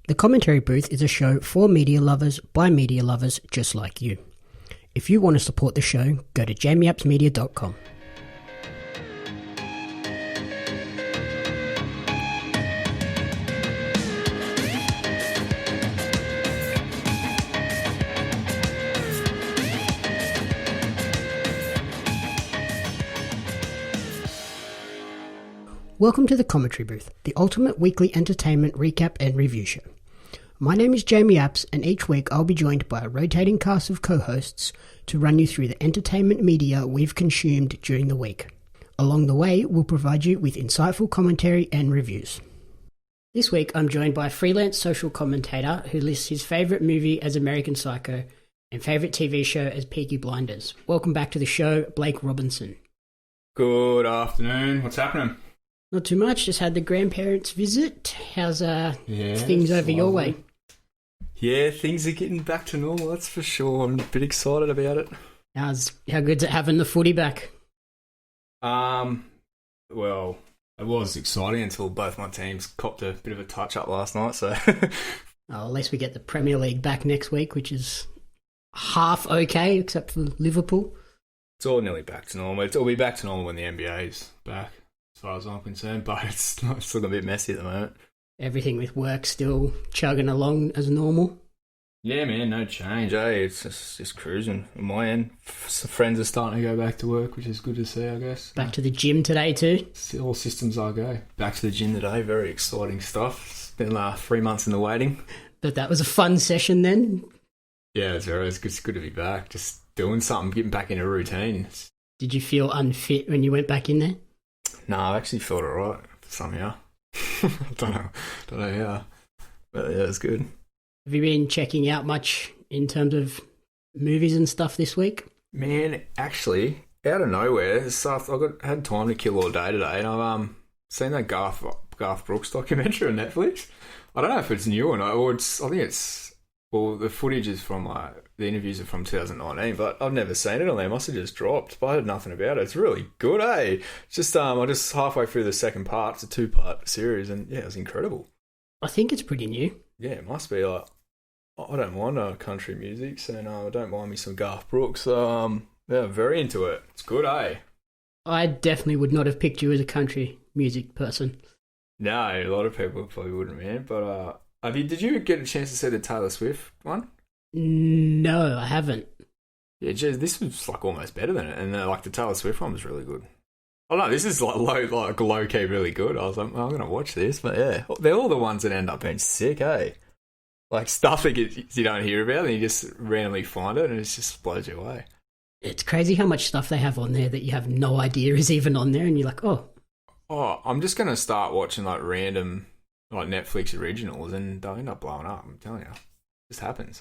The Commentary Booth is a show for media lovers by media lovers just like you. If you want to support the show, go to jamiapsmedia.com. Welcome to the Commentary Booth, the ultimate weekly entertainment recap and review show. My name is Jamie Apps, and each week I'll be joined by a rotating cast of co-hosts to run you through the entertainment media we've consumed during the week. Along the way, we'll provide you with insightful commentary and reviews. This week I'm joined by a freelance social commentator who lists his favourite movie as American Psycho and favourite TV show as Peaky Blinders. Welcome back to the show, Blake Robinson. Good afternoon. What's happening? Not too much, just had the grandparents visit. How's things over your way? Yeah, things are getting back to normal, that's for sure. I'm a bit excited about it. How good's it having the footy back? Well, it was exciting until both my teams copped a bit of a touch-up last night, so... At least we get the Premier League back next week, which is half okay, except for Liverpool. It's all nearly back to normal. It'll be back to normal when the NBA's back, as far as I'm concerned, but it's still a bit messy at the moment. Everything with work still chugging along as normal? Yeah, man, no change, eh? It's just cruising on my end. Friends are starting to go back to work, which is good to see, I guess. Back to the gym today too? All systems are go. Back to the gym today, very exciting stuff. It's been 3 months in the waiting. But that was a fun session then? Yeah, it's good to be back, just doing something, getting back in a routine. Did you feel unfit when you went back in there? No, I actually felt alright somehow. I don't know how, but yeah, it's good. Have you been checking out much in terms of movies and stuff this week? Man, actually, out of nowhere, had time to kill all day today, and I've seen that Garth Brooks documentary on Netflix. I don't know if it's new or not, the footage is from the interviews are from 2019, but I've never seen it on there. It must have just dropped, but I heard nothing about it. It's really good, eh? Just I just halfway through the second part. It's a 2-part series, and yeah, it was incredible. I think it's pretty new. Yeah, it must be. I don't mind country music, so no, I don't mind me some Garth Brooks. Yeah, very into it. It's good, eh? I definitely would not have picked you as a country music person. No, a lot of people probably wouldn't, man. But did you get a chance to see the Taylor Swift one? No, I haven't. Yeah, geez, this was almost better than it, and the Taylor Swift one was really good. Oh no, this is low key really good. I was like, I'm gonna watch this, but yeah, they're all the ones that end up being sick, eh? Like stuff that you don't hear about, and you just randomly find it, and it just blows you away. It's crazy how much stuff they have on there that you have no idea is even on there, and you're like, oh, I'm just gonna start watching random Netflix originals, and they'll end up blowing up. I'm telling you, it just happens.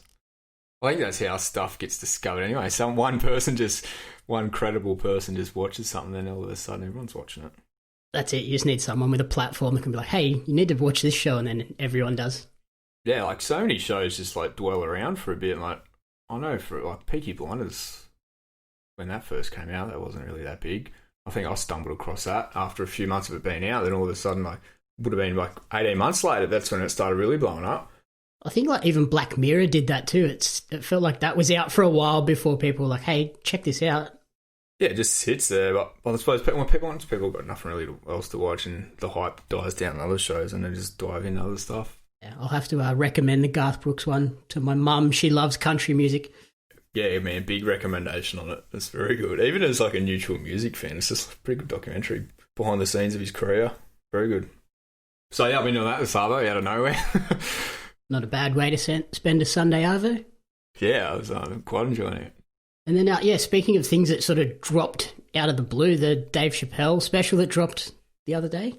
I think that's how stuff gets discovered anyway. One credible person just watches something, then all of a sudden everyone's watching it. That's it. You just need someone with a platform that can be like, hey, you need to watch this show, and then everyone does. Yeah, so many shows just dwell around for a bit. I know for Peaky Blinders, when that first came out, that wasn't really that big. I think I stumbled across that after a few months of it being out. Then all of a sudden, would have been 18 months later, that's when it started really blowing up. I think even Black Mirror did that too. It felt like that was out for a while before people were like, hey, check this out. Yeah, it just sits there. But I suppose once people got nothing really else to watch and the hype dies down on other shows and they just dive into other stuff. Yeah, I'll have to recommend the Garth Brooks one to my mum. She loves country music. Yeah, man, big recommendation on it. It's very good. Even as a neutral music fan, it's just a pretty good documentary behind the scenes of his career. Very good. So yeah, I've been doing that this Arvo out of nowhere. Not a bad way to spend a Sunday, Arvo. Yeah, I was quite enjoying it. And then, speaking of things that sort of dropped out of the blue, the Dave Chappelle special that dropped the other day.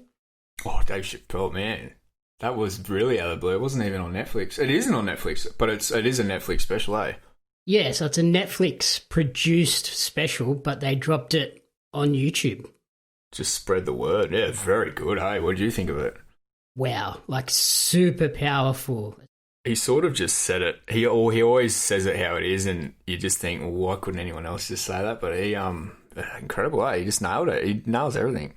Oh, Dave Chappelle, man. That was really out of the blue. It wasn't even on Netflix. It isn't on Netflix, but it is a Netflix special, eh? Yeah, so it's a Netflix-produced special, but they dropped it on YouTube. Just spread the word. Yeah, very good, hey? What did you think of it? Wow, super powerful. He sort of just said it. He always says it how it is, and you just think, well, why couldn't anyone else just say that? But he, incredible, eh? He just nailed it. He nails everything.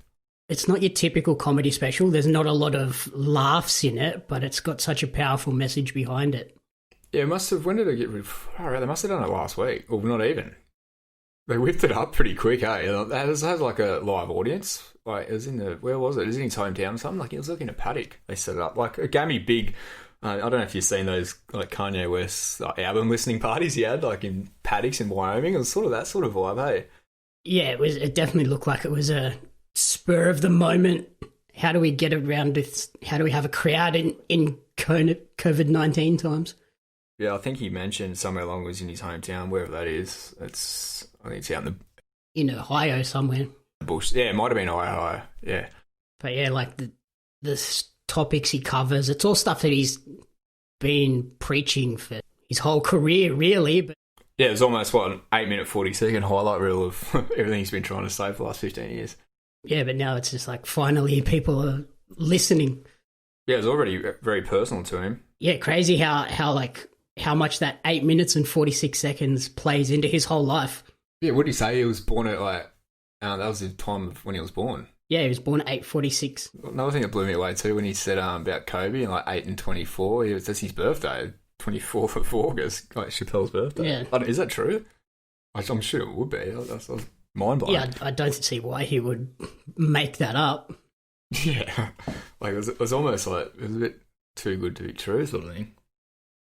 It's not your typical comedy special. There's not a lot of laughs in it, but it's got such a powerful message behind it. Yeah, it must have. When did it get rid of? Oh, they must have done it last week, or not even. They whipped it up pretty quick, eh? It has like a live audience. Like, it was in the, where was it? It was in his hometown or something. Like, it was like in a paddock. They set it up. Like, it gave me big. I don't know if you've seen those like Kanye West album listening parties he had, like in paddocks in Wyoming. It was sort of that sort of vibe, hey? Yeah, it was. It definitely looked like it was a spur of the moment. How do we get around this? How do we have a crowd in COVID-19 times? Yeah, I think he mentioned somewhere along was in his hometown, wherever that is. I think it's out in Ohio somewhere. The bush. Yeah, it might have been Ohio. Yeah. But yeah, like the topics he covers, it's all stuff that he's been preaching for his whole career, really. But yeah, it was almost, an 8-minute, 40-second highlight reel of everything he's been trying to say for the last 15 years. Yeah, but now it's just like finally people are listening. Yeah, it's already very personal to him. Yeah, crazy how much that 8 minutes and 46 seconds plays into his whole life. Yeah, what did he say? He was born at that was the time of when he was born. Yeah, he was born at 8:46. Another thing that blew me away too, when he said about Kobe and like 8 and 24, that's his birthday, 24th of August, like Chappelle's birthday. Yeah. Is that true? I'm sure it would be. That's mind blowing. Yeah, I don't see why he would make that up. Yeah, like it was almost like it was a bit too good to be true, sort of thing.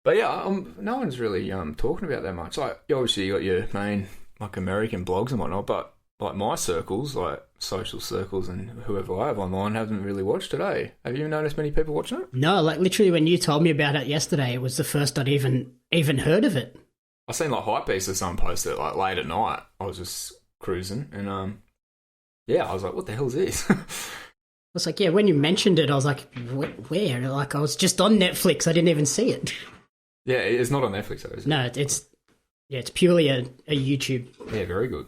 But yeah, no one's really talking about that much. Like, obviously you got your main like American blogs and whatnot, but like my circles, like social circles and whoever I have online haven't really watched it, eh? Have you noticed many people watching it? No, like literally when you told me about it yesterday, it was the first I'd even heard of it. I seen like hype piece of someone posted it like late at night. I was just cruising and yeah, I was like, what the hell is this? I was like, yeah, when you mentioned it, I was like, where? Like, I was just on Netflix. I didn't even see it. Yeah, it's not on Netflix, though, is it? No, it's purely a YouTube. Yeah, very good.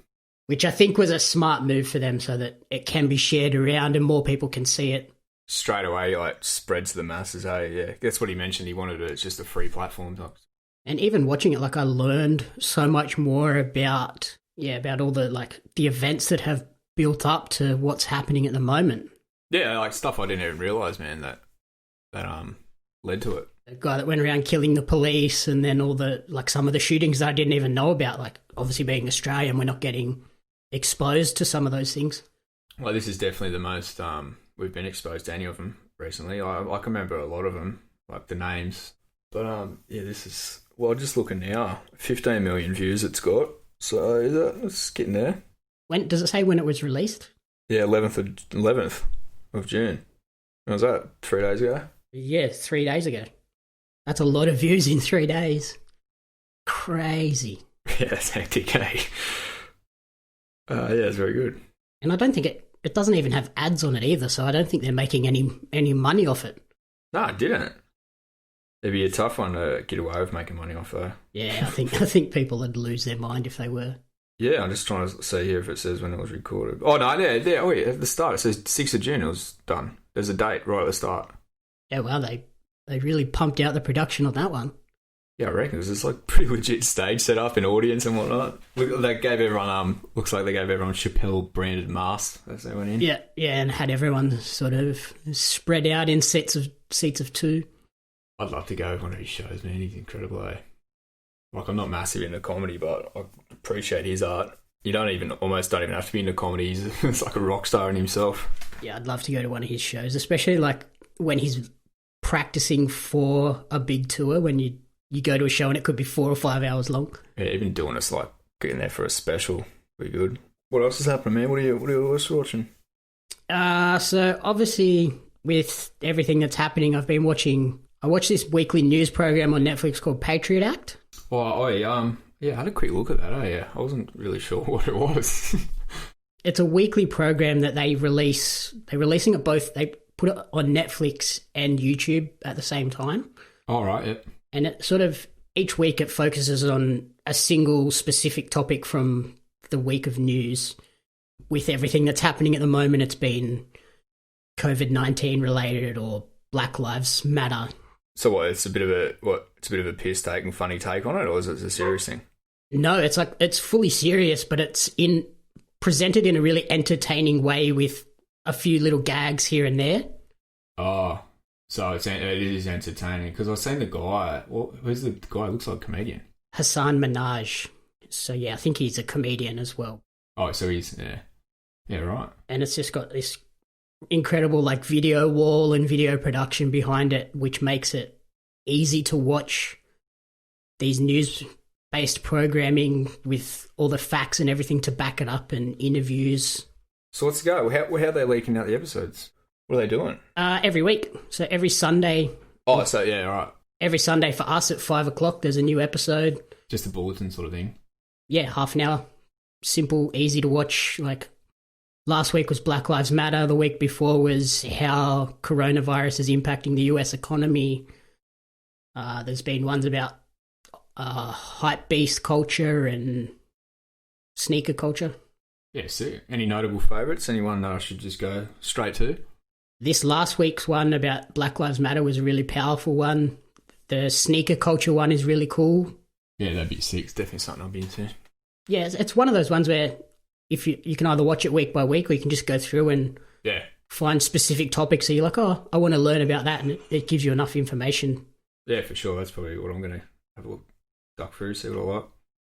Which I think was a smart move for them so that it can be shared around and more people can see it. Straight away, like, spread to the masses, eh? Yeah, that's what he mentioned. He wanted it. It's just a free platform. And even watching it, like, I learned so much more about all the, like, the events that have built up to what's happening at the moment. Yeah, like stuff I didn't even realise, man, that led to it. The guy that went around killing the police and then all the, like, some of the shootings that I didn't even know about. Like, obviously being Australian, we're not getting exposed to some of those things. Well, this is definitely the most we've been exposed to any of them recently. I can remember a lot of them, like the names. But, yeah, this is, well, just looking now, 15 million views it's got. So it's getting there. When does it say when it was released? Yeah, 11th of June. When was that? 3 days ago? Yeah, 3 days ago. That's a lot of views in 3 days. Crazy. Yeah, that's hectic, eh? Yeah, it's very good. And I don't think it doesn't even have ads on it either, so I don't think they're making any money off it. No, it didn't. It'd be a tough one to get away with making money off, though. Yeah, I think people would lose their mind if they were. Yeah, I'm just trying to see here if it says when it was recorded. Oh, no, yeah, oh, yeah, at the start it says 6th of June it was done. There's a date right at the start. Yeah, well, they really pumped out the production on that one. Yeah, I reckon. It was just like pretty legit stage set up and audience and whatnot. They gave everyone, looks like they gave everyone Chappelle branded masks as they went in. Yeah, and had everyone sort of spread out in seats of two. I'd love to go to one of his shows, man. He's incredible, eh? Like, I'm not massive into comedy, but I appreciate his art. You almost don't even have to be into comedy. He's like a rock star in himself. Yeah, I'd love to go to one of his shows, especially like when he's practicing for a big tour, when you go to a show and it could be 4 or 5 hours long. Yeah, even doing this, like getting there for a special, be good. What else is happening, man? What are you watching? So obviously with everything that's happening, I watched this weekly news program on Netflix called Patriot Act. Yeah, I had a quick look at that. Yeah, I wasn't really sure what it was. It's a weekly program that they release. They're releasing it both. They put it on Netflix and YouTube at the same time. All right, yeah. And it sort of, each week it focuses on a single specific topic from the week of news. With everything that's happening at the moment, it's been COVID-19 related or Black Lives Matter. So what? It's a bit of a piss take and funny take on it, or is it a serious thing? No, it's fully serious, but it's presented in a really entertaining way with a few little gags here and there. Oh, so it is entertaining because I've seen the guy. Well, who's the guy? Looks like a comedian. Hassan Minaj. So yeah, I think he's a comedian as well. Oh, so he's yeah, right. And it's just got this incredible like video wall and video production behind it, which makes it easy to watch these news-based programming with all the facts and everything to back it up and interviews. So let's go. How are they leaking out the episodes? What are they doing? Every week. So every Sunday. Oh, so yeah, right. Every Sunday for us at 5:00, there's a new episode. Just a bulletin sort of thing. Yeah, half an hour. Simple, easy to watch. Like last week was Black Lives Matter. The week before was how coronavirus is impacting the US economy. There's been ones about hype beast culture and sneaker culture. Yeah, see. Any notable favourites? Anyone that I should just go straight to? This last week's one about Black Lives Matter was a really powerful one. The sneaker culture one is really cool. Yeah, that'd be sick. It's definitely something I'll be into. Yeah, it's one of those ones where if you can either watch it week by week or you can just go through and find specific topics. So you're like, oh, I want to learn about that, and it gives you enough information. Yeah, for sure. That's probably what I'm going to have a look, duck through, see what I like.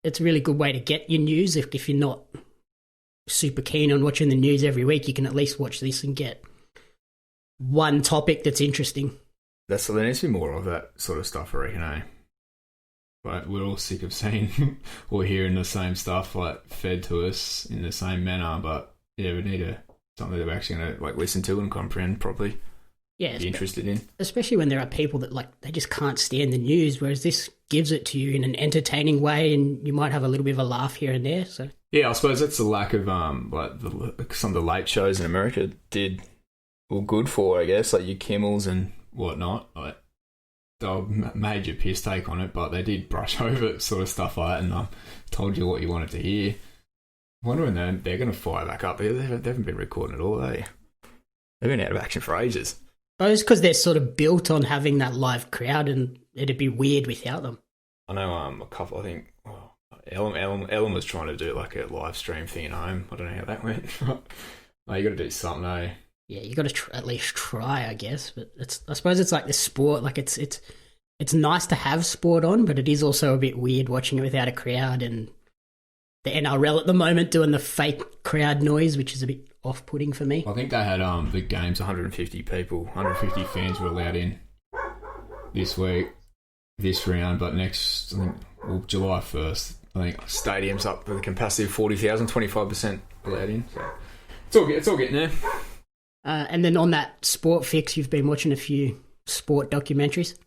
It's a really good way to get your news. If you're not super keen on watching the news every week, you can at least watch this and get one topic that's interesting. There needs to be more of that sort of stuff, I reckon, eh? But we're all sick of seeing or hearing the same stuff like fed to us in the same manner. But yeah, we need something that we're actually going to like listen to and comprehend properly. Yeah, be interested in. Especially when there are people that like they just can't stand the news, whereas this gives it to you in an entertaining way, and you might have a little bit of a laugh here and there. So yeah, I suppose that's the lack of some of the late shows in America did good for, I guess, like your Kimmels and whatnot. Like they made your piss take on it, but they did brush over sort of stuff like that and told you what you wanted to hear. I wonder when they're going to fire back up. They haven't been recording at all, They've been out of action for ages. Oh, it's because they're sort of built on having that live crowd, and it'd be weird without them. I know a couple, I think, Ellen was trying to do like a live stream thing at home. I don't know how that went. No, you got to do something, eh? Yeah, you got to at least try, I guess. But I suppose it's like the sport. Like it's nice to have sport on, but it is also a bit weird watching it without a crowd, and the NRL at the moment doing the fake crowd noise, which is a bit off-putting for me. I think they had the games 150 people, 150 fans were allowed in this week, this round, but next, I think, July 1st, I think stadium's up with a capacity of 40,000, 25% allowed in. So it's all getting there. And then on that sport fix, you've been watching a few sport documentaries.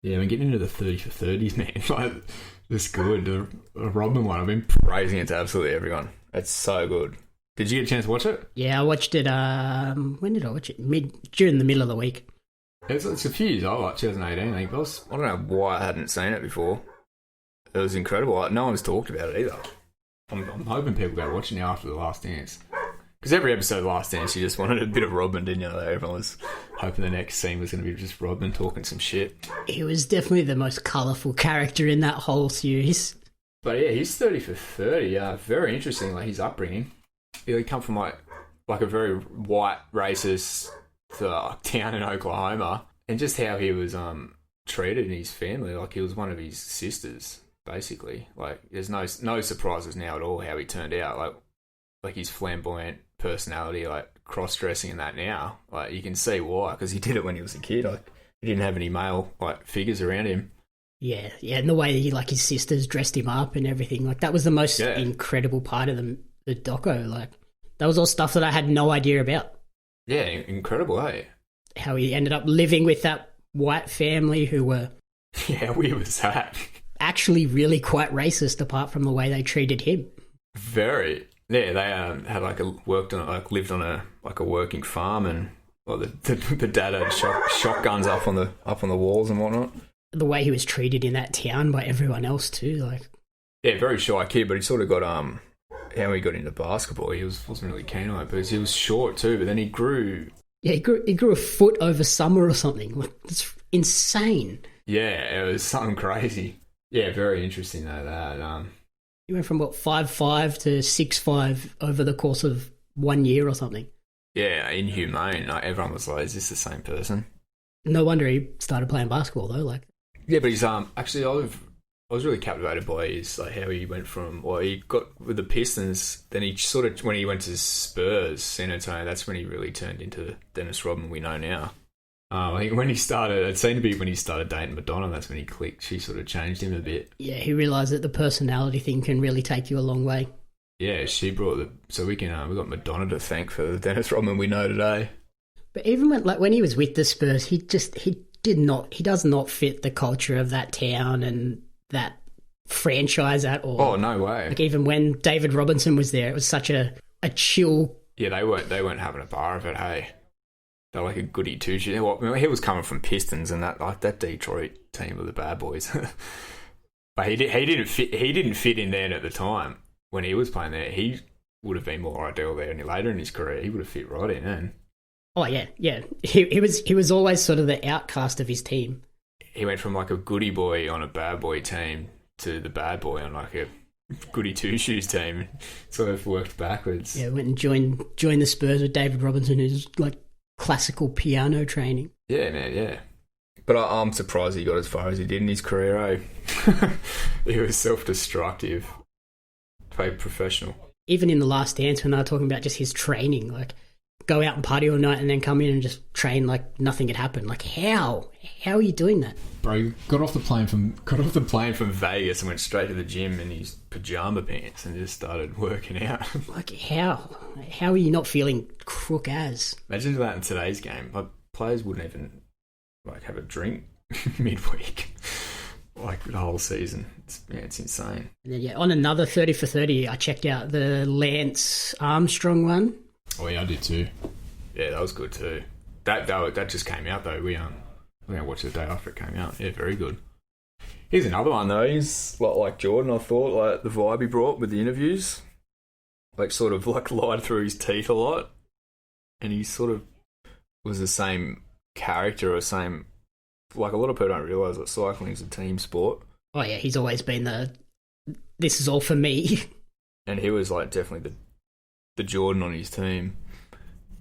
Yeah, I've been getting into the 30 for 30s, man. Like, that's good. The Rodman one, I've been praising it to absolutely everyone. It's so good. Did you get a chance to watch it? Yeah, I watched it, when did I watch it? During the middle of the week. It's a few years old, like 2018, I think. I don't know why I hadn't seen it before. It was incredible. Like, no one's talked about it either. I'm hoping people go watch it now after The Last Dance. Because every episode of The Last Dance, you just wanted a bit of Rodman, didn't you? Everyone was hoping the next scene was going to be just Rodman talking some shit. He was definitely the most colourful character in that whole series. But yeah, he's 30 for 30. Yeah, very interesting, like his upbringing. He come from like a very white, racist town in Oklahoma, and just how he was treated in his family. Like he was one of his sisters, basically. Like there's no surprises now at all how he turned out. Like his flamboyant personality, like cross-dressing and that now. Like you can see why, because he did it when he was a kid. Like he didn't have any male like figures around him. Yeah, and the way he, like his sisters dressed him up and everything, like that was the most incredible part of the doco. Like that was all stuff that I had no idea about. Yeah, incredible, eh? How he ended up living with that white family who were how weird was that? Actually, really quite racist, apart from the way they treated him. Very. Yeah, they had lived on a working farm, and the dad had shotguns up on the walls and whatnot. The way he was treated in that town by everyone else too, like yeah, very shy kid, but he sort of got how he got into basketball. He wasn't really keen on it because he was short too, but then he grew. Yeah, he grew a foot over summer or something. Like that's insane. Yeah, it was something crazy. Yeah, very interesting though. That he went from 5'5" to 6'5" over the course of 1 year or something. Yeah, inhumane. Like, everyone was like, "Is this the same person?" No wonder he started playing basketball though. Like, Yeah, but he's actually I was really captivated by his like how he went from he got with the Pistons, then he sort of when he went to Spurs, San Antonio, that's when he really turned into Dennis Rodman we know now. I think when he started, it seemed to be when he started dating Madonna, that's when he clicked. She sort of changed him a bit. yeah, he realised that the personality thing can really take you a long way. Yeah, she brought so we got Madonna to thank for the Dennis Rodman we know today. But even when he was with the Spurs, he does not fit the culture of that town and that franchise at all. Oh, no way. Like, even when David Robinson was there, it was such a chill. Yeah, they weren't having a bar of it, hey. They're like a goody two-shoes. Well, he was coming from Pistons and that Detroit team of the bad boys. But he didn't fit in there at the time. When he was playing there, he would have been more ideal there, and later in his career, he would have fit right in. And oh yeah. He was always sort of the outcast of his team. He went from like a goody boy on a bad boy team to the bad boy on like a goody two shoes team. Sort of worked backwards. Yeah, went and joined the Spurs with David Robinson, who's like classical piano training. Yeah, man. Yeah. But I'm surprised he got as far as he did in his career. Eh? He was self-destructive. Played professional. Even in The Last Dance, when they were talking about just his training, like go out and party all night and then come in and just train like nothing had happened. Like how are you doing that, bro? Got off the plane from Vegas and went straight to the gym in his pajama pants and just started working out. Like how are you not feeling crook as? Imagine that in today's game. Like, players wouldn't even like have a drink midweek. Like the whole season. It's insane. And then, on another 30 for 30, I checked out the Lance Armstrong one. Oh yeah, I did too. Yeah, that was good too. That just came out though. We're gonna watch the day after it came out. Yeah, very good. Here's another one though. He's like Jordan. I thought like the vibe he brought with the interviews, like sort of like lied through his teeth a lot, and he sort of was the same character or same. Like, a lot of people don't realise that cycling is a team sport. Oh, yeah, he's always been this is all for me. And he was, like, definitely the Jordan on his team.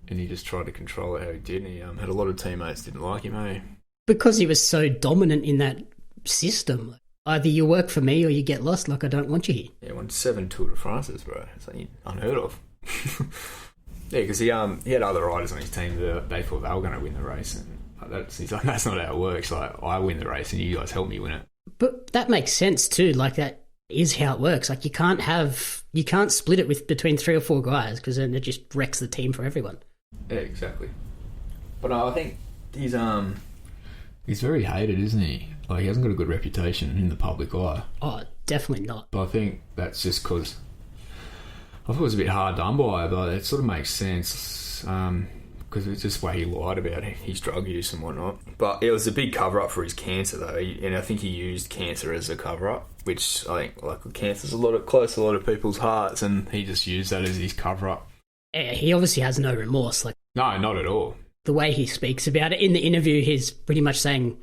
And he just tried to control it how he did. And he had a lot of teammates didn't like him, eh? Because he was so dominant in that system. Either you work for me or you get lost, like I don't want you here. Yeah, won 7 Tour de France's, bro. It's like unheard of. Yeah, because he had other riders on his team that they thought they were going to win the race. And he's like, that's not how it works. Like, I win the race and you guys help me win it. But that makes sense too. Like, that is how it works. Like, you can't split it between 3 or 4 guys, because then it just wrecks the team for everyone. Yeah, exactly. But I think he's very hated, isn't he? Like, he hasn't got a good reputation in the public eye. Oh, definitely not. But I think that's just because I thought it was a bit hard done by, but it sort of makes sense. Because it's just the way he lied about his drug use and whatnot. But it was a big cover-up for his cancer, though, and I think he used cancer as a cover-up, which I think, like, cancer's close to a lot of people's hearts, and he just used that as his cover-up. Yeah, he obviously has no remorse. Like, no, not at all. The way he speaks about it in the interview, he's pretty much saying,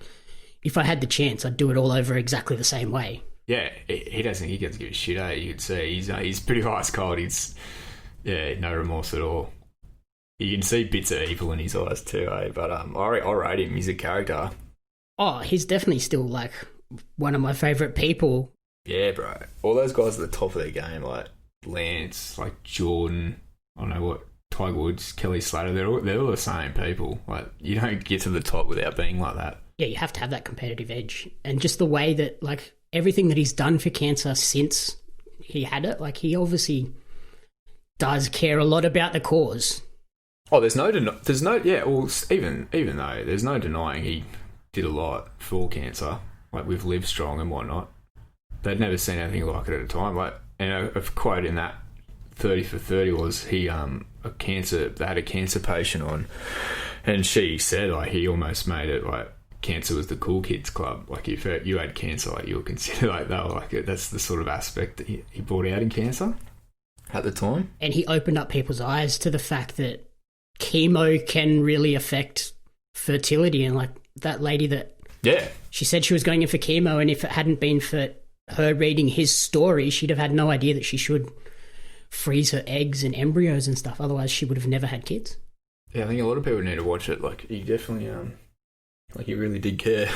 if I had the chance, I'd do it all over exactly the same way. Yeah, he doesn't give a shit, eh? You could see he's pretty ice cold. He's no remorse at all. You can see bits of evil in his eyes too, eh? But I rate him. He's a character. Oh, he's definitely still, like, one of my favourite people. Yeah, bro. All those guys at the top of their game, like Lance, like Jordan, I don't know what, Tiger Woods, Kelly Slater, they're all the same people. Like, you don't get to the top without being like that. Yeah, you have to have that competitive edge. And just the way that, like, everything that he's done for cancer since he had it, like, he obviously does care a lot about the cause. Oh, even though there's no denying he did a lot for cancer, like with Livestrong and whatnot. They'd never seen anything like it at a time. Like, and a quote in that 30 for 30 was they had a cancer patient on, and she said, like, he almost made it like cancer was the cool kids club. Like, if you had cancer, like, you were considered, like, they were like, that's the sort of aspect that he brought out in cancer at the time. And he opened up people's eyes to the fact that chemo can really affect fertility. And, like, that lady that... Yeah. She said she was going in for chemo, and if it hadn't been for her reading his story, she'd have had no idea that she should freeze her eggs and embryos and stuff. Otherwise, she would have never had kids. Yeah, I think a lot of people need to watch it. Like, he definitely, like, he really did care.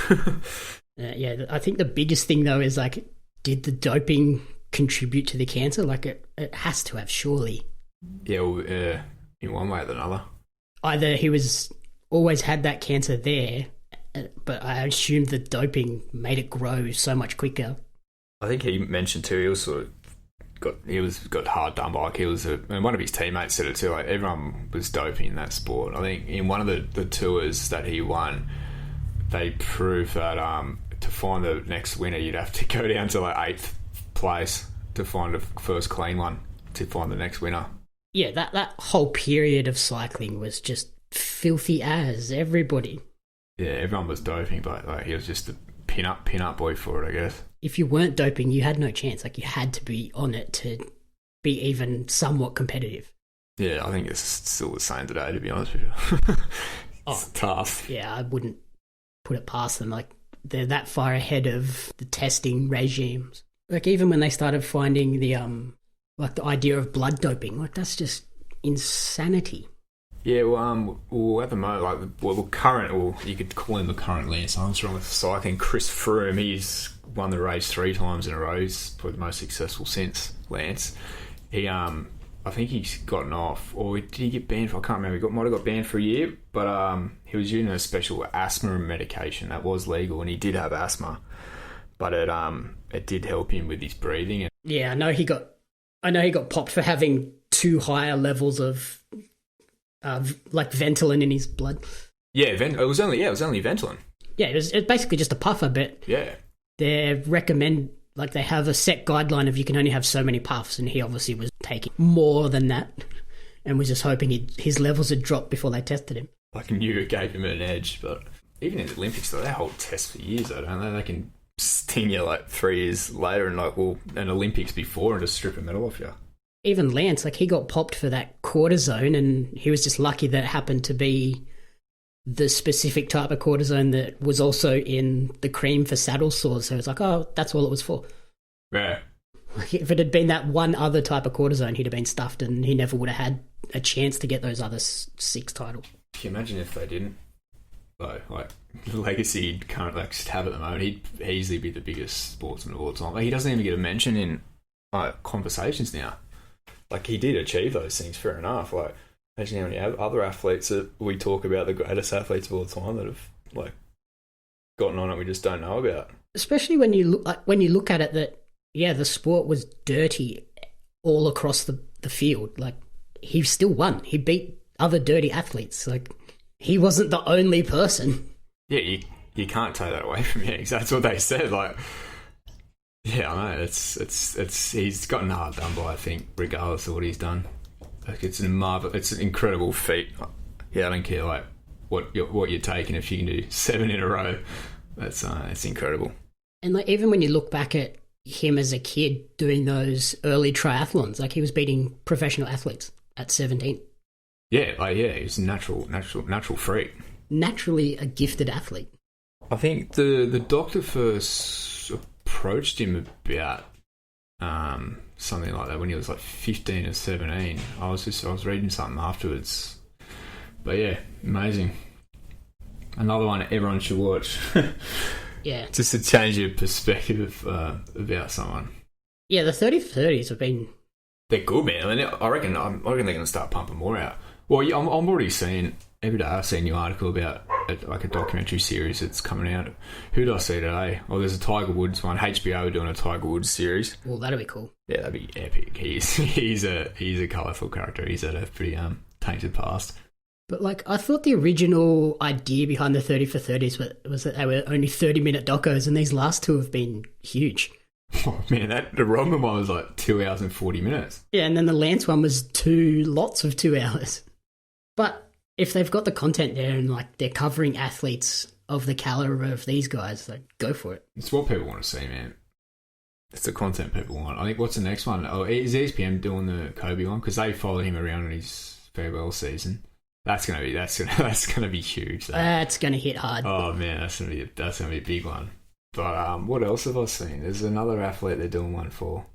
Yeah, I think the biggest thing, though, is, like, did the doping contribute to the cancer? Like, it has to have, surely. Yeah, well, in one way or another. Either he was always had that cancer there, but I assume the doping made it grow so much quicker. I think he mentioned too, he was sort of got hard done by. Like, and one of his teammates said it too. Like, everyone was doping in that sport. I think in one of the tours that he won, they proved that to find the next winner, you'd have to go down to like 8th place to find the first clean one to find the next winner. Yeah, that whole period of cycling was just filthy as everybody. Yeah, everyone was doping, but like, he was just a pin-up boy for it, I guess. If you weren't doping, you had no chance. Like, you had to be on it to be even somewhat competitive. Yeah, I think it's still the same today, to be honest with you. It's tough. Yeah, I wouldn't put it past them. Like, they're that far ahead of the testing regimes. Like, even when they started finding the like the idea of blood doping, like, that's just insanity. Yeah, well, at the moment, like, you could call him the current Lance Armstrong with cycling. Chris Froome, he's won the race 3 times in a row. He's probably the most successful since Lance. He, I think he's gotten off, or did he get banned for? I can't remember. Might have got banned for a year, but he was using a special asthma medication that was legal, and he did have asthma, but it did help him with his breathing. Yeah, I know he got popped for having too higher levels of like Ventolin in his blood. Yeah, it was only Ventolin. Yeah, it was basically just a puffer, but yeah, they have a set guideline of you can only have so many puffs, and he obviously was taking more than that and was just hoping his levels had dropped before they tested him. Like, knew it gave him an edge, but even in the Olympics, though, they hold tests for years, though, don't they? They can sting you like 3 years later and an Olympics before and just strip a medal off you. Even Lance, like, he got popped for that cortisone, and he was just lucky that it happened to be the specific type of cortisone that was also in the cream for saddle sores. So it's like, oh, that's all it was for. Yeah. Like, if it had been that one other type of cortisone, he'd have been stuffed, and he never would have had a chance to get those other 6 titles. Can you imagine if they didn't? Like the legacy he'd currently have at the moment, he'd easily be the biggest sportsman of all time. Like, he doesn't even get a mention in conversations now. Like, he did achieve those things, fair enough. Like, imagine how many other athletes that we talk about, the greatest athletes of all time, that have like gotten on it we just don't know about. Especially when you look at it, that the sport was dirty all across the field. Like, he still won. He beat other dirty athletes. Like, he wasn't the only person. Yeah, you can't take that away from you. That's what they said. Like, yeah, I know. It's he's gotten hard done by, I think, regardless of what he's done. Like, it's an incredible feat. Yeah, I don't care like what you're taking. If you can do 7 in a row, that's it's incredible. And like, even when you look back at him as a kid doing those early triathlons, like, he was beating professional athletes at 17. Yeah, he's a natural freak. Naturally a gifted athlete. I think the doctor first approached him about something like that when he was like 15 or 17. I was reading something afterwards. But yeah, amazing. Another one everyone should watch. Yeah. Just to change your perspective about someone. Yeah, the 30 for 30s have been... They're good, man. I mean, I reckon they're going to start pumping more out. Well, yeah, I'm already seeing... Every day I see a new article about a documentary series that's coming out. Who did I see today? Oh, there's a Tiger Woods one. HBO are doing a Tiger Woods series. Well, that'll be cool. Yeah, that'd be epic. He's a colourful character. He's had a pretty tainted past. But like, I thought the original idea behind the 30 for 30s was that they were only 30-minute docos, and these last 2 have been huge. Oh man, the Rodman one was like 2 hours and 40 minutes. Yeah, and then the Lance one was 2 lots of 2 hours. But if they've got the content there and like they're covering athletes of the caliber of these guys, like, go for it. It's what people want to see, man. It's the content people want. I think, what's the next one? Oh, is ESPN doing the Kobe one? Because they followed him around in his farewell season. That's gonna be huge. That's gonna hit hard. Oh man, that's gonna be a big one. But what else have I seen? There's another athlete they're doing one for.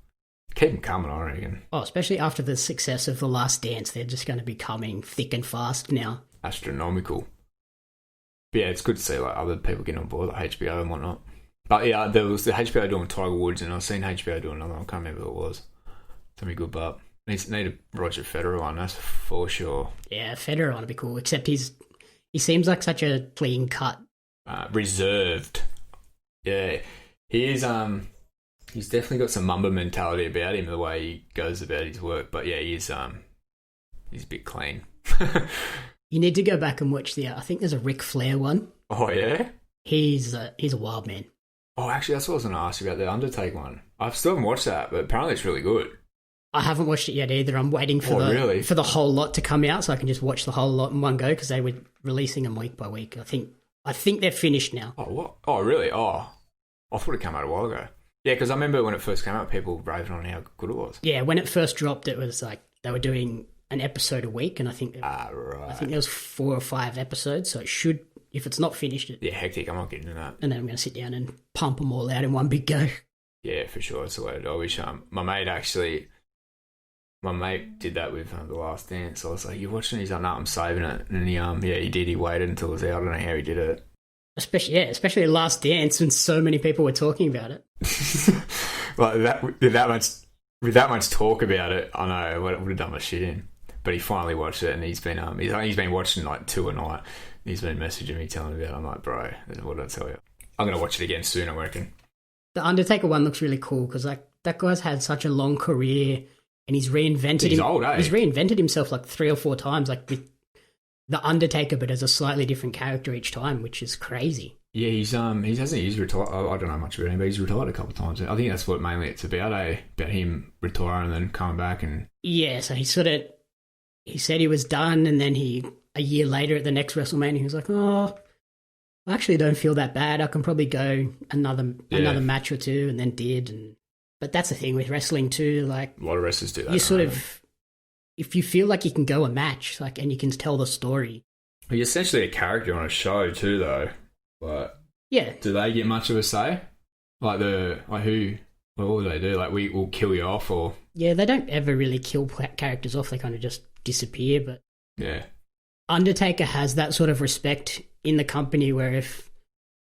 Keep them coming, I reckon. Oh, especially after the success of The Last Dance, they're just going to be coming thick and fast now. astronomical. But yeah, it's good to see like other people getting on board, like HBO and whatnot. But yeah, there was the HBO doing Tiger Woods, and I've seen HBO doing another one. I can't remember who it was. It's gonna be good, but need a Roger Federer one, that's for sure. Yeah, Federer one would be cool, except he seems like such a clean cut. Reserved. Yeah, he is. He's definitely got some Mamba mentality about him, the way he goes about his work. But yeah, he's a bit clean. You need to go back and watch I think there's a Ric Flair one. Oh yeah, he's a wild man. Oh, actually, that's what I was going to ask you about the Undertaker one. I still haven't watched that, but apparently it's really good. I haven't watched it yet either. I'm waiting for for the whole lot to come out so I can just watch the whole lot in one go because they were releasing them week by week. I think they're finished now. Oh, what? Oh, really? Oh, I thought it came out a while ago. Yeah, because I remember when it first came out, people raving on how good it was. Yeah, when it first dropped, it was like they were doing an episode a week, and I think right. I think there was 4 or 5 episodes, so it should, if it's not finished, yeah, hectic. I'm not getting into that. And then I'm going to sit down and pump them all out in one big go. Yeah, for sure. It's the way to do. I wish my mate did that with The Last Dance. I was like, "You watching?" He's like, "No, I'm saving it." And he did. He waited until it was out. I don't know how he did it. Especially Last Dance, when so many people were talking about it. Like that, with that much talk about it, I know I would have done my shit in. But he finally watched it, and he's been watching like 2 a night. He's been messaging me, telling me about it. I'm like, bro, what did I tell you? I'm going to watch it again soon, I reckon. The Undertaker one looks really cool because like that guy's had such a long career, and he's reinvented. He's old, eh? He's reinvented himself like 3 or 4 times, like with the Undertaker, but as a slightly different character each time, which is crazy. Yeah, he's retired. I don't know much about him, but he's retired a couple of times. I think that's what mainly it's about, about him retiring and then coming back and. Yeah, so he said he was done, and then a year later at the next WrestleMania, he was like, "Oh, I actually don't feel that bad. I can probably go another match or 2," and then did. But that's the thing with wrestling too. Like a lot of wrestlers do that. You sort of, if you feel like you can go a match, like, and you can tell the story. You're essentially a character on a show too, though. Like, yeah. Do they get much of a say? What will they do? Like, we will kill you off, or yeah, they don't ever really kill characters off. They kind of just disappear. But yeah, Undertaker has that sort of respect in the company where if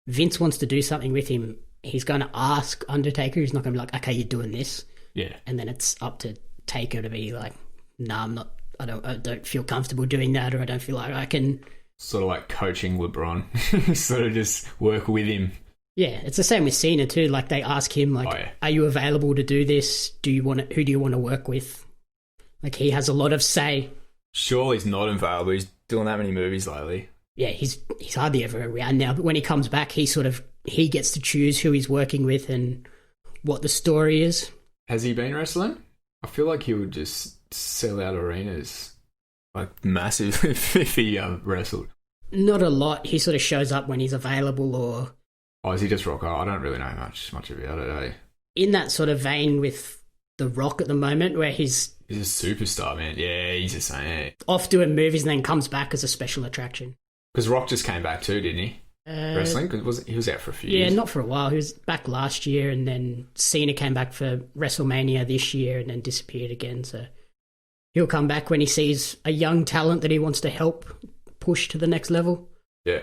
Vince wants to do something with him, he's going to ask Undertaker. He's not going to be like, "Okay, you're doing this." Yeah, and then it's up to Taker to be like, "Nah, I'm not. I don't feel comfortable doing that, or I don't feel like I can." Sort of like coaching LeBron, sort of just work with him. Yeah, it's the same with Cena too. Like they ask him, like, "Are you available to do this? Who do you want to work with?" Like he has a lot of say. Sure, he's not available. He's doing that many movies lately. Yeah, he's hardly ever around now. But when he comes back, he gets to choose who he's working with and what the story is. Has he been wrestling? I feel like he would just sell out arenas. Like massive if he wrestled. Not a lot. He sort of shows up when he's available, or. Oh, is he just Rock? I don't really know much about it. Eh? In that sort of vein with The Rock at the moment, where he's a superstar, man. Yeah, he's just saying off doing movies and then comes back as a special attraction. Because Rock just came back too, didn't he? Wrestling? Because he was out for a few years. Yeah, not for a while. He was back last year, and then Cena came back for WrestleMania this year, and then disappeared again. So. He'll come back when he sees a young talent that he wants to help push to the next level. Yeah.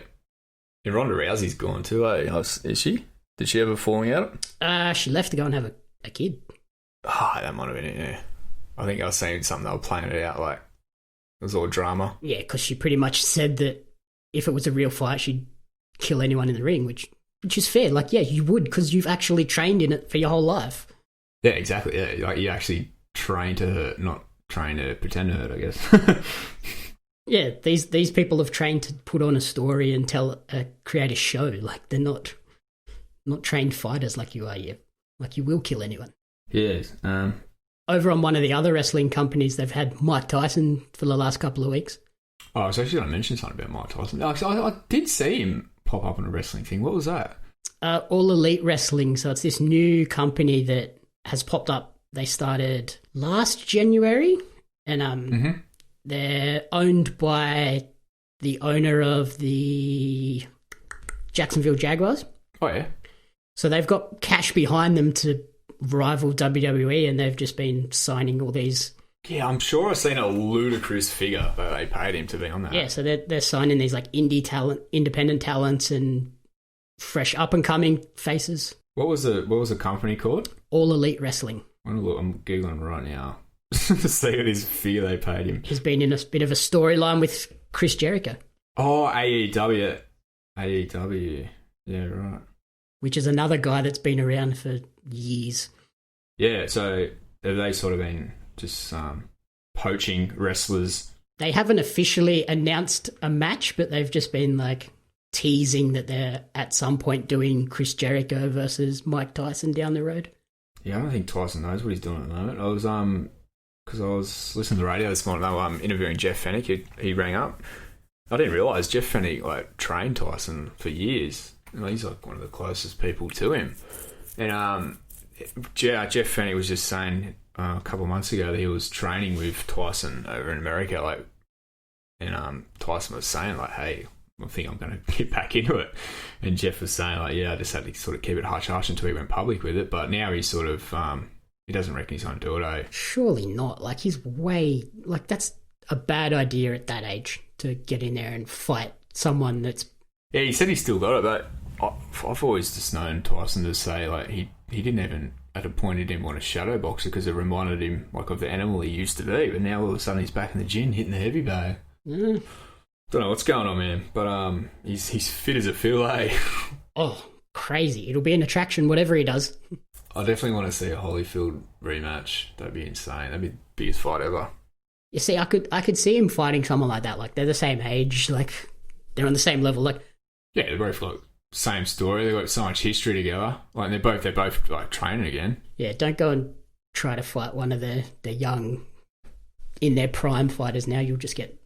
And Ronda Rousey's gone too, eh? Is she? Did she ever falling out? She left to go and have a kid. That might have been it, yeah. I think I was saying something, they were playing it out like it was all drama. Yeah, because she pretty much said that if it was a real fight, she'd kill anyone in the ring, which is fair. Like, yeah, you would, because you've actually trained in it for your whole life. Yeah, exactly. Yeah, like you actually train to hurt, not trying to pretend to hurt, I guess. Yeah, these people have trained to put on a story and create a show. Like they're not trained fighters like you are. Yeah, like you will kill anyone. Yes. Over on one of the other wrestling companies, they've had Mike Tyson for the last couple of weeks. Oh, I was actually going to mention something about Mike Tyson. I did see him pop up on a wrestling thing. What was that? All Elite Wrestling. So it's this new company that has popped up. They started last January, and they're owned by the owner of the Jacksonville Jaguars. Oh, yeah. So they've got cash behind them to rival WWE, and they've just been signing all these Yeah, I'm sure I've seen a ludicrous figure that they paid him to be on that. Yeah, so they're signing these like independent talents and fresh up and coming faces. What was the company called? All Elite Wrestling. I'm googling right now to see what his fee they paid him. He's been in a bit of a storyline with Chris Jericho. Oh, AEW. AEW. Yeah, right. Which is another guy that's been around for years. Yeah, so have they sort of been just poaching wrestlers? They haven't officially announced a match, but they've just been like teasing that they're at some point doing Chris Jericho versus Mike Tyson down the road. Yeah, I don't think Tyson knows what he's doing at the moment. I was because I was listening to the radio this morning. They were interviewing Jeff Fennick. He rang up. I didn't realise Jeff Fennick like trained Tyson for years. You know, he's like one of the closest people to him. And Jeff Fennick was just saying a couple of months ago that he was training with Tyson over in America. Like, and Tyson was saying like, "Hey, I think I'm going to get back into it." And Jeff was saying like, "Yeah, I just had to sort of keep it hush-hush until he went public with it." But now he's sort of, he doesn't reckon he's going to do it, eh? Surely not. Like, he's that's a bad idea at that age to get in there and fight someone that's... Yeah, he said he's still got it, but I've always just known Tyson to say like he didn't even, at a point he didn't want a shadow boxer because it reminded him like of the animal he used to be. But now all of a sudden he's back in the gym hitting the heavy bag. Mm. Don't know what's going on, man, but he's fit as a fiddle, eh? Oh, crazy. It'll be an attraction, whatever he does. I definitely want to see a Holyfield rematch. That'd be insane. That'd be the biggest fight ever. You see, I could see him fighting someone like that. Like, they're the same age. Like, they're on the same level. Like, yeah, they're both like same story. They've got so much history together. Like, they're both like training again. Yeah, don't go and try to fight one of the young, in their prime fighters now. You'll just get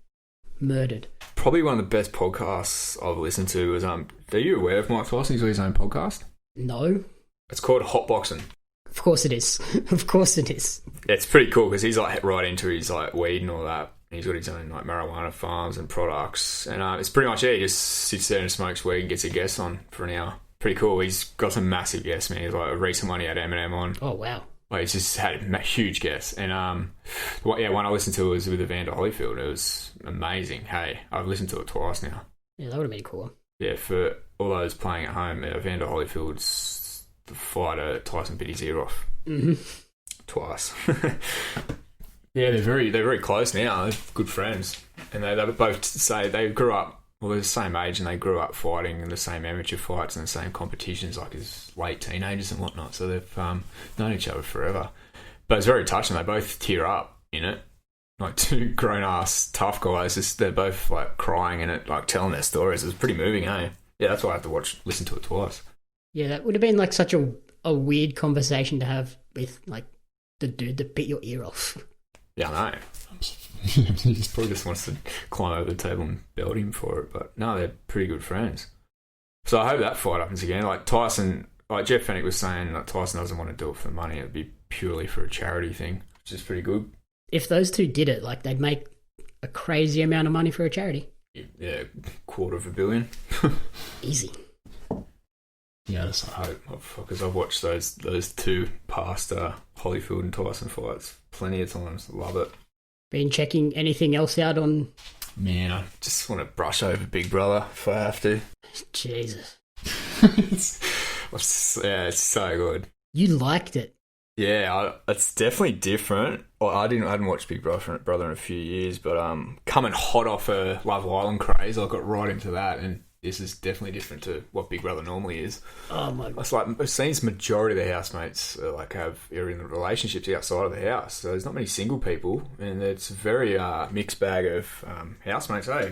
murdered. Probably one of the best podcasts I've listened to was are you aware of Mike Tyson? He's got his own podcast. No. It's called Hot Boxing. Of course it is. Of course it is. Yeah, it's pretty cool because he's like right into his like weed and all that. He's got his own like marijuana farms and products, and it's pretty much he just sits there and smokes weed and gets a guest on for an hour. Pretty cool. He's got some massive guests, man. He's like a recent one he had Eminem on. Oh wow. Like, he's just had huge guests, and one I listened to was with Evander Holyfield. It was amazing. Hey, I've listened to it twice now. Yeah, that would have been cool. Yeah, for all those playing at home, Evander Holyfield's the fighter Tyson bit his ear off. Mm-hmm. Twice. Yeah, they're very close now. They're good friends, and they both say they grew up. Well, they're the same age, and they grew up fighting in the same amateur fights and the same competitions, like as late teenagers and whatnot. So they've known each other forever. But it's very touching. They both tear up in it, like two grown-ass tough guys. They're both like crying in it, like telling their stories. It was pretty moving, eh? Yeah, that's why I have to listen to it twice. Yeah, that would have been like such a weird conversation to have with like the dude that bit your ear off. Yeah, I know. He probably just wants to climb over the table and belt him for it. But no, they're pretty good friends. So I hope that fight happens again. Like Tyson, like Jeff Fennick was saying, that Tyson doesn't want to do it for money. It'd be purely for a charity thing, which is pretty good. If those two did it, like they'd make a crazy amount of money for a charity. Yeah, $250 million. Easy. Yeah, I hope, because I've watched those two past Holyfield and Tyson fights plenty of times. Love it. Been checking anything else out on? Man, I just want to brush over Big Brother if I have to. Jesus. It's so good. You liked it. Yeah, it's definitely different. Well, I hadn't watched Big Brother in a few years, but coming hot off a Love Island craze, I got right into that, and this is definitely different to what Big Brother normally is. Oh my God. It's like it seems majority of the housemates are in relationships outside of the house. So there's not many single people, and it's a very mixed bag of housemates, eh?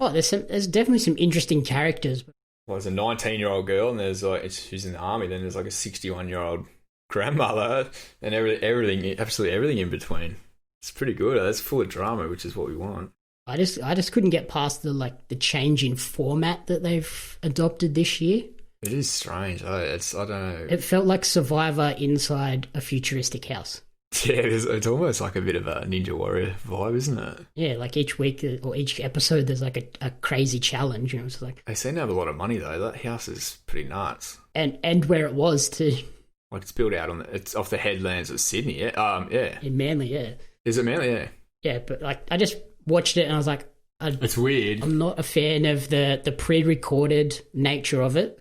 Oh, there's definitely some interesting characters. Well, there's a 19-year-old girl, and there's she's in the army. Then there's like a 61-year-old grandmother, and everything, absolutely everything in between. It's pretty good. It's full of drama, which is what we want. I just couldn't get past the change in format that they've adopted this year. It is strange. I don't know. It felt like Survivor inside a futuristic house. Yeah, it's almost like a bit of a Ninja Warrior vibe, isn't it? Yeah, like each week or each episode, there's like a crazy challenge. You know, it's like they seem to have a lot of money though. That house is pretty nuts. And where it was too. Like it's built out it's off the headlands of Sydney. Yeah. Yeah. In Manly, yeah. Is it Manly? Yeah. Yeah, but like I just watched it and I was like, It's weird. I'm not a fan of the pre-recorded nature of it.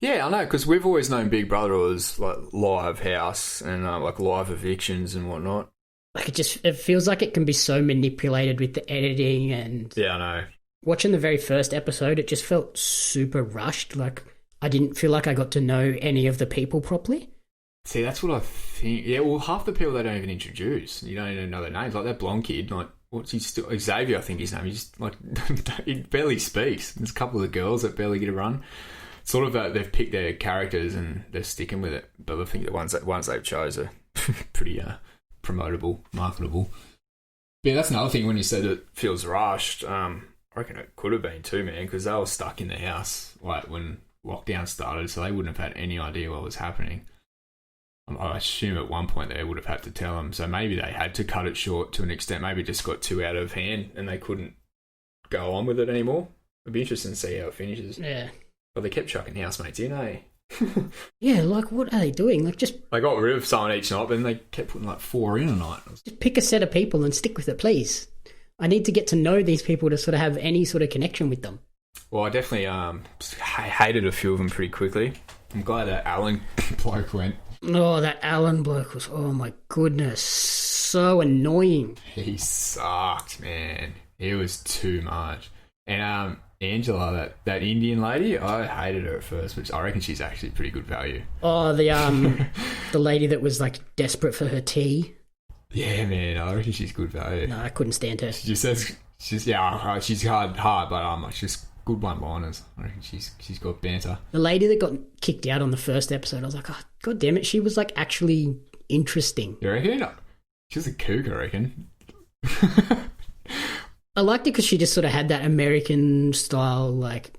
Yeah, I know, because we've always known Big Brother was like live house and like live evictions and whatnot. Like it feels like it can be so manipulated with the editing and... Yeah, I know. Watching the very first episode, it just felt super rushed. Like I didn't feel like I got to know any of the people properly. See, that's what I think. Yeah, well, half the people they don't even introduce. You don't even know their names. Like that blonde kid, like, what's he still... Xavier, I think his name. He's like, he barely speaks. There's a couple of the girls that barely get a run. Sort of they've picked their characters and they're sticking with it. But I think the ones they've chose are pretty promotable, marketable. But yeah, that's another thing when you said it feels rushed. I reckon it could have been too, man, because they were stuck in the house like when lockdown started, so they wouldn't have had any idea what was happening. I assume at one point they would have had to tell them, so maybe they had to cut it short to an extent. Maybe it just got too out of hand and they couldn't go on with it anymore. It'd be interesting to see how it finishes. Yeah. But they kept chucking housemates in, eh? Yeah, like what are they doing? Like just... They got rid of someone each night, but then they kept putting like 4 in a night. Just pick a set of people and stick with it, please. I need to get to know these people to sort of have any sort of connection with them. Well, I definitely hated a few of them pretty quickly. I'm glad that Alan bloke went. Oh, that Alan bloke was... Oh, my goodness. So annoying. He sucked, man. It was too much. And Angela, that Indian lady, I hated her at first, but I reckon she's actually pretty good value. Oh, the lady that was, like, desperate for her tea. Yeah, man, I reckon she's good value. No, I couldn't stand her. She says, she's hard, but she's good one-liners. I reckon she's got banter. The lady that got kicked out on the first episode, I was like, oh, God damn it, she was, like, actually interesting. You reckon? She was a kook, I reckon. I liked it because she just sort of had that American-style, like,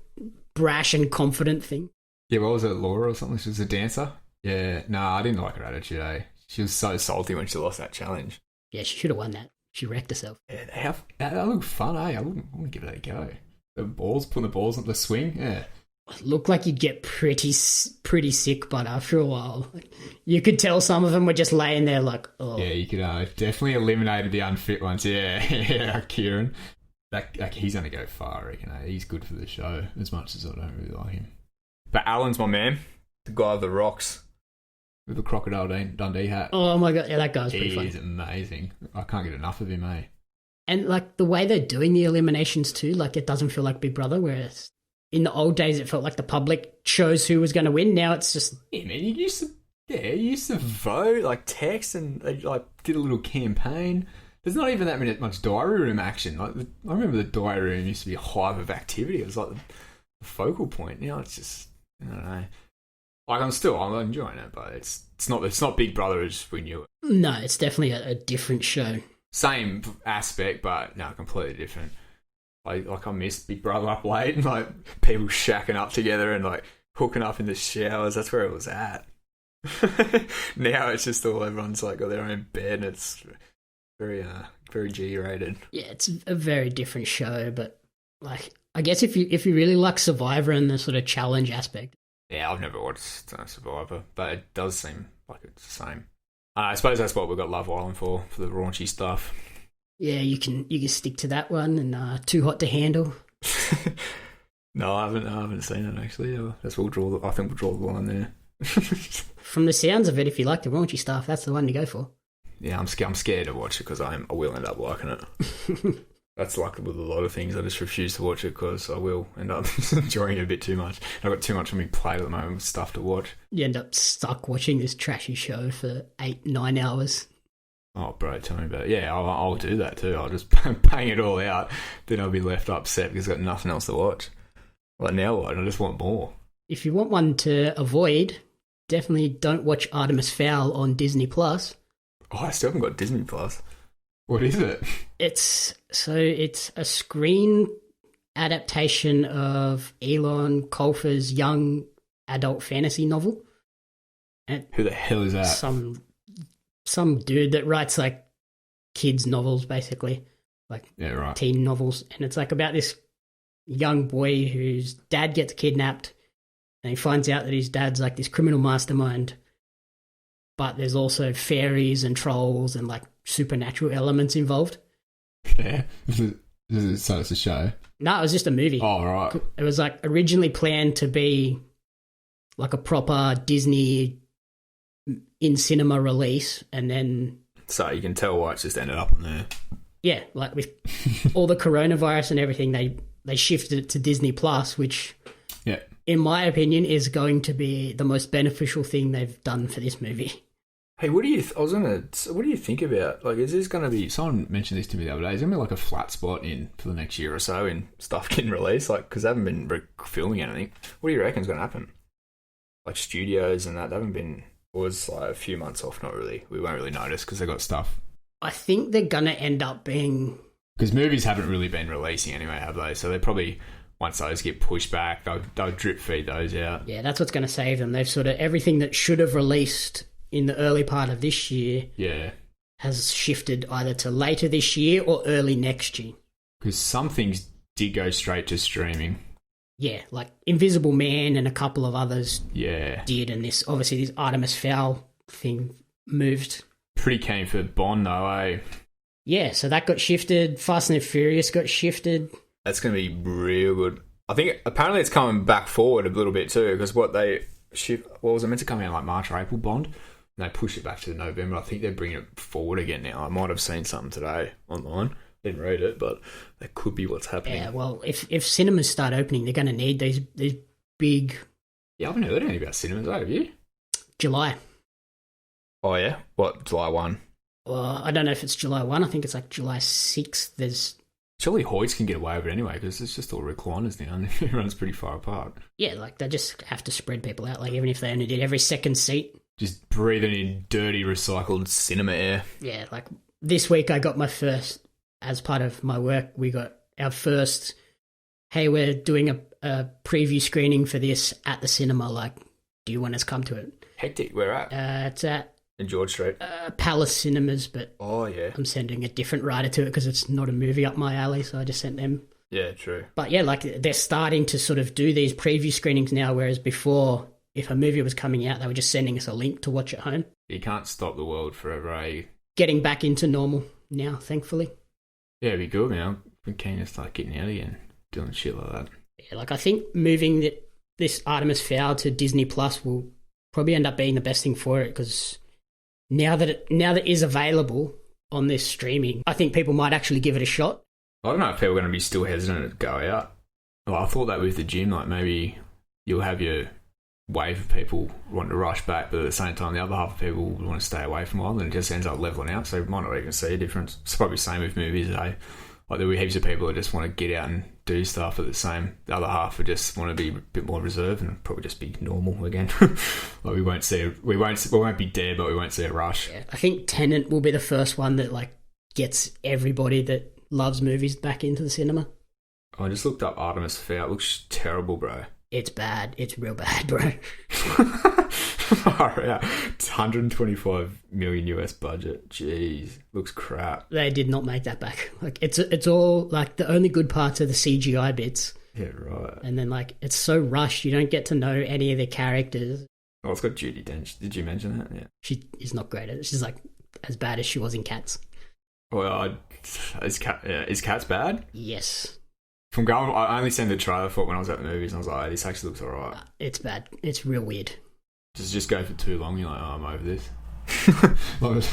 brash and confident thing. Yeah, what was it, Laura or something? She was a dancer? Yeah, no, I didn't like her attitude, eh? She was so salty when she lost that challenge. Yeah, she should have won that. She wrecked herself. Yeah, that looked fun, eh? I wouldn't give it a go. Putting the balls on the swing, yeah. It looked like you'd get pretty sick, but after a while, you could tell some of them were just laying there like, oh. Yeah, you could definitely eliminated the unfit ones. Yeah, yeah, Kieran. He's going to go far, I reckon. He's good for the show, as much as I don't really like him. But Alan's my man. The guy with the rocks. With the Crocodile Dundee hat. Oh my God, yeah, that guy's pretty funny. He's amazing. I can't get enough of him, eh? And like the way they're doing the eliminations too, like it doesn't feel like Big Brother, whereas in the old days it felt like the public chose who was going to win. Now it's just... Yeah, man, you used to vote, like text, and they like did a little campaign. There's not even that much diary room action. Like I remember the diary room used to be a hive of activity. It was like the focal point. Now it's just, I don't know. Like I'm enjoying it, but it's not Big Brother as we knew it. No, it's definitely a different show. Same aspect, but no, completely different. Like I missed Big Brother up late and like people shacking up together and like hooking up in the showers. That's where it was at. Now it's just all everyone's like got their own bed and it's very G-rated. Yeah, it's a very different show, but like I guess if you really like Survivor and the sort of challenge aspect. Yeah, I've never watched Survivor, but it does seem like it's the same. I suppose that's what we've got Love Island for the raunchy stuff. Yeah, you can stick to that one and Too Hot to Handle. No, I haven't seen it actually. I think we'll draw the line there. From the sounds of it, if you like the raunchy stuff, that's the one to go for. Yeah, I'm scared to watch it because I will end up liking it. That's like with a lot of things. I just refuse to watch it because I will end up enjoying it a bit too much. I've got too much on my plate at the moment with stuff to watch. You end up stuck watching this trashy show for 8-9 hours. Oh, bro, tell me about it. Yeah, I'll do that too. I'll just bang it all out. Then I'll be left upset because I've got nothing else to watch. Like now what? I just want more. If you want one to avoid, definitely don't watch Artemis Fowl on Disney+. Oh, I still haven't got Disney+. What is it? It's a screen adaptation of Elon Colfer's young adult fantasy novel. And who the hell is that? Some dude that writes like kids novels, basically, like teen novels, and it's like about this young boy whose dad gets kidnapped, and he finds out that his dad's like this criminal mastermind. But there's also fairies and trolls and like supernatural elements involved. Yeah. So it's a show? No, it was just a movie. Oh, right. It was like originally planned to be like a proper Disney in cinema release, and then... So you can tell why it's just ended up on there. Yeah, like with all the coronavirus and everything, they shifted it to Disney Plus, which, yeah, in my opinion, is going to be the most beneficial thing they've done for this movie. Hey, what do you think about, like, is this going to be, someone mentioned this to me the other day, is there going to be like a flat spot for the next year or so in stuff getting released? Like, because they haven't been filming anything. What do you reckon is going to happen? Like studios and that, they haven't been, was like a few months off, not really. We won't really notice because they got stuff. I think they're going to end up being... Because movies haven't really been releasing anyway, have they? So they probably, once those get pushed back, they'll drip feed those out. Yeah, that's what's going to save them. They've sort of, everything that should have released in the early part of this year has shifted either to later this year or early next year. Because some things did go straight to streaming. Yeah, like Invisible Man and a couple of others did, and this Artemis Fowl thing moved. Pretty keen for Bond though, eh? Yeah, so that got shifted. Fast and Furious got shifted. That's going to be real good. I think apparently it's coming back forward a little bit too, because what was it meant to come out like March or April, Bond? And they pushed it back to November. I think they're bringing it forward again now. I might have seen something today online. Didn't read it, but that could be what's happening. Yeah, well, if cinemas start opening, they're going to need these big... Yeah, I haven't heard anything about cinemas, have you? July. Oh, yeah? What, July 1? Well, I don't know if it's July 1. I think it's like July 6th. There's... Surely Hoyts can get away with it anyway, because it's just all recliners now and everyone's pretty far apart. Yeah, like they just have to spread people out. Like even if they only did every second seat. Just breathing in dirty, recycled cinema air. Yeah, like this week I got my first, as part of my work, we got our first, hey, we're doing a preview screening for this at the cinema. Like, do you want us to come to it? Hectic, where at? It's at... In George Street? Palace Cinemas, but oh yeah, I'm sending a different writer to it because it's not a movie up my alley, so I just sent them. Yeah, true. But yeah, like they're starting to sort of do these preview screenings now, whereas before, if a movie was coming out, they were just sending us a link to watch at home. You can't stop the world forever, eh? Getting back into normal now, thankfully. Yeah, it'd be good, man. I've been keen to start getting out again, doing shit like that. Yeah, like I think moving this Artemis Fowl to Disney Plus will probably end up being the best thing for it, because now that it is available on this streaming, I think people might actually give it a shot. I don't know if people are going to be still hesitant to go out. Well, I thought that with the gym, like maybe you'll have your wave of people wanting to rush back, but at the same time, the other half of people want to stay away from a while, and it just ends up leveling out, so you might not even see a difference. It's probably the same with movies, eh? Like there were heaps of people that just want to get out and do stuff, at the other half would just want to be a bit more reserved and probably just be normal again. Like we won't be dead, but we won't see a rush. Yeah, I think Tenet will be the first one that like gets everybody that loves movies back into the cinema. I just looked up Artemis Fowl. It looks terrible, bro. It's bad. It's real bad, bro. Yeah. It's $125 million US budget. Jeez, looks crap. They did not make that back. Like it's all like the only good parts are the CGI bits. Yeah, right. And then like it's so rushed, you don't get to know any of the characters. Oh, it's got Judi Dench. Did you mention that? Yeah. She is not great at it. She's like as bad as she was in Cats. Well, is Cats bad? Yes. I only seen the trailer for it when I was at the movies, and I was like, oh, this actually looks alright. It's bad. It's real weird. Does it just go for too long? You're like, oh, I'm over this. Like,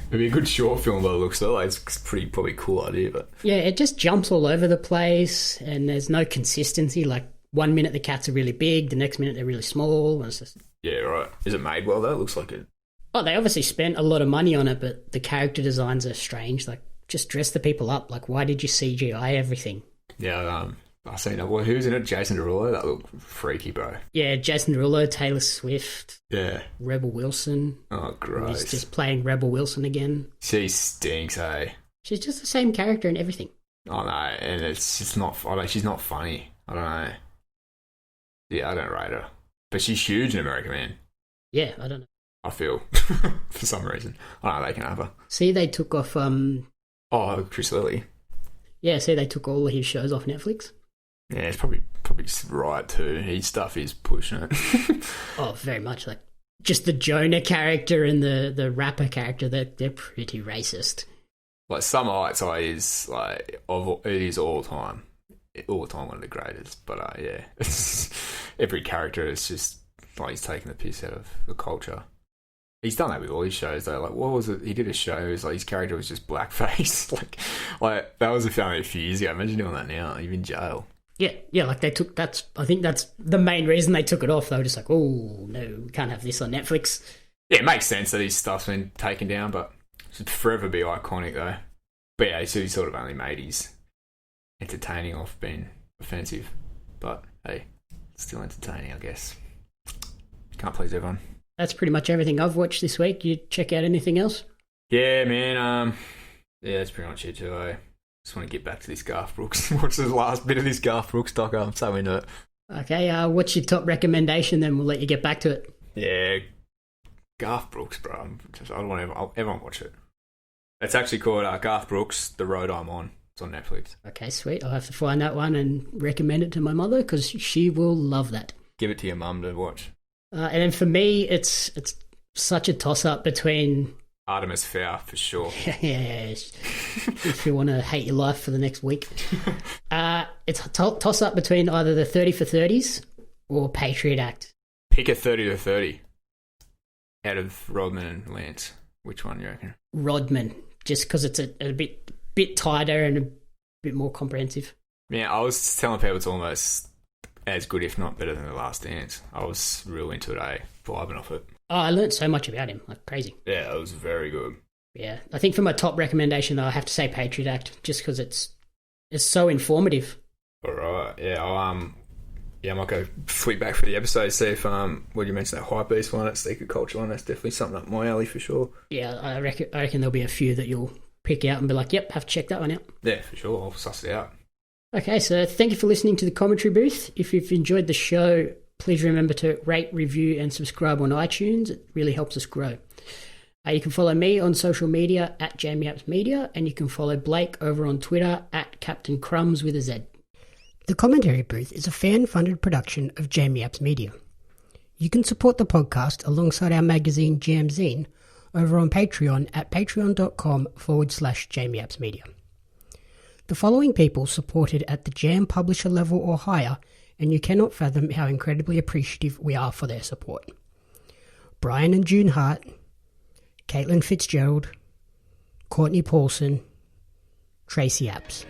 it'd be a good short film by the looks of it. Like, it's probably a cool idea, but yeah, it just jumps all over the place, and there's no consistency. Like 1 minute the cats are really big, the next minute they're really small. And it's just... Yeah, right. Is it made well though? It looks like it. Oh, they obviously spent a lot of money on it, but the character designs are strange. Like, just dress the people up. Like, why did you CGI everything? Yeah, I seen that. Well, who's in it? Jason Derulo? That looked freaky, bro. Yeah, Jason Derulo, Taylor Swift. Yeah. Rebel Wilson. Oh, gross. He's just playing Rebel Wilson again. She stinks, eh? She's just the same character in everything. Oh, no, and it's just not... she's not funny. I don't know. Yeah, I don't rate her. But she's huge in America, man. Yeah, I don't know. I feel. For some reason. I don't know, they can have her. See, they took off... Oh, Chris Lilly. Yeah, see, they took all of his shows off Netflix. Yeah, it's probably right too. His stuff is pushing it. Oh, very much. Like just the Jonah character and the rapper character, they're pretty racist. Like, Summer Heights is like it is all time one of the greatest. But yeah, it's, every character is just like he's taking the piss out of the culture. He's done that with all his shows though. Like, what was it? He did a show. It was like his character was just blackface. like that was a few years ago. Imagine doing that now. You're in jail. Yeah, like I think that's the main reason they took it off. They were just like, oh, no, we can't have this on Netflix. Yeah, it makes sense that his stuff's been taken down, but it should forever be iconic, though. But yeah, so he sort of only made his entertaining off being offensive. But hey, it's still entertaining, I guess. Can't please everyone. That's pretty much everything I've watched this week. You check out anything else? Yeah, man. Yeah, that's pretty much it, too, eh? Just want to get back to this Garth Brooks. Watch the last bit of this Garth Brooks doc. I'm so into it. Okay, what's your top recommendation? Then we'll let you get back to it. Yeah, Garth Brooks, bro. Everyone watch it. It's actually called Garth Brooks, The Road I'm On. It's on Netflix. Okay, sweet. I'll have to find that one and recommend it to my mother because she will love that. Give it to your mum to watch. And then for me, it's such a toss-up between... Artemis Fowl, for sure. Yeah. If you want to hate your life for the next week. It's a toss-up between either the 30 for 30s or Patriot Act. Pick a 30 to 30 out of Rodman and Lance. Which one do you reckon? Rodman, just because it's a bit tighter and a bit more comprehensive. Yeah, I was telling people it's almost as good, if not better, than The Last Dance. I was real into it, vibing off it. Oh, I learned so much about him, like crazy. Yeah, it was very good. Yeah, I think for my top recommendation, though, I have to say Patriot Act, just because it's so informative. All right, yeah, I might go flick back for the episode, see if what you mentioned, that hype beast one, that secret culture one, that's definitely something up my alley for sure. Yeah, I reckon there'll be a few that you'll pick out and be like, yep, have to check that one out. Yeah, for sure, I'll suss it out. Okay, so thank you for listening to the commentary booth. If you've enjoyed the show, please remember to rate, review, and subscribe on iTunes. It really helps us grow. You can follow me on social media at JamieAppsMedia, and you can follow Blake over on Twitter at Captain Crumbs with a Z. The Commentary Booth is a fan-funded production of Jamie Apps Media. You can support the podcast alongside our magazine Jam Zine over on Patreon at patreon.com/Jamie Apps Media. The following people supported at the Jam publisher level or higher, and you cannot fathom how incredibly appreciative we are for their support. Brian and June Hart, Caitlin Fitzgerald, Courtney Paulson, Tracy Apps.